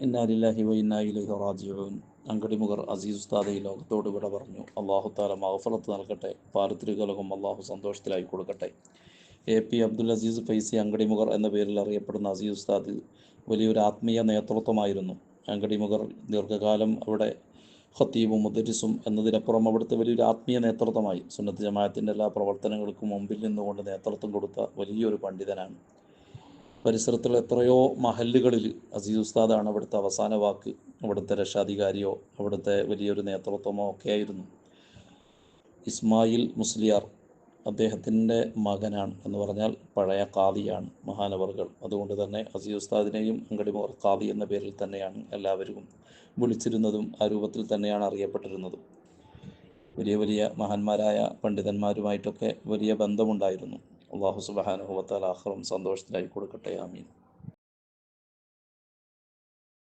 ഇന്നാ ലില്ലാഹി വ ഇന്നാ ഇലൈഹി റാജിഊൻ. അങ്കടിമുഖർ അസീസ് ഉസ്താദ് ഈ ലോകത്തോട് വിട പറഞ്ഞു. അള്ളാഹു താല മഗ്ഫിറത്ത് നൽകട്ടെ, പാരത്രികലോകം അള്ളാഹു സന്തോഷത്തിലായി കൊടുക്കട്ടെ. AP അബ്ദുൽ അസീസ് ഫൈസി അങ്കടിമുഖർ എന്ന പേരിൽ അറിയപ്പെടുന്ന അസീസ് ഉസ്താദ് വലിയൊരു ആത്മീയ നേതൃത്വമായിരുന്നു. അങ്കടിമുഖർ ദീർഘകാലം അവിടെ ഖത്തീബും മുദരിസും എന്നതിനപ്പുറം അവിടുത്തെ വലിയൊരു ആത്മീയ നേതൃത്വമായി. സുന്നത്ത് ജമാഅത്തിൻ്റെ എല്ലാ പ്രവർത്തനങ്ങൾക്കും മുമ്പിൽ നിന്നുകൊണ്ട് നേതൃത്വം കൊടുത്ത വലിയൊരു പണ്ഡിതനാണ്. പരിസരത്തുള്ള എത്രയോ മഹല്ലുകളിൽ അസീസ് ഉസ്താദാണ് അവിടുത്തെ അവസാന വാക്ക്. അവിടുത്തെ രക്ഷാധികാരിയോ അവിടുത്തെ വലിയൊരു നേതൃത്വമോ ഒക്കെ ആയിരുന്നു. ഇസ്മായിൽ മുസ്ലിയാർ അദ്ദേഹത്തിൻ്റെ മകനാണ് എന്ന് പറഞ്ഞാൽ പഴയ ഖാദിയാണ് മഹാനവറുകൾ. അതുകൊണ്ട് തന്നെ അസീസ് ഉസ്താദിനെയും അങ്കടിമുഖർ ഖാദി എന്ന പേരിൽ തന്നെയാണ് എല്ലാവരും വിളിച്ചിരുന്നതും ആ രൂപത്തിൽ തന്നെയാണ് അറിയപ്പെട്ടിരുന്നതും. വലിയ വലിയ മഹാന്മാരായ പണ്ഡിതന്മാരുമായിട്ടൊക്കെ വലിയ ബന്ധമുണ്ടായിരുന്നു. അള്ളാഹു സുബ്ഹാനഹു വ തആല ആഖിറം സന്തോഷത്തിലായി കൊടുക്കട്ടെ. ആമീൻ.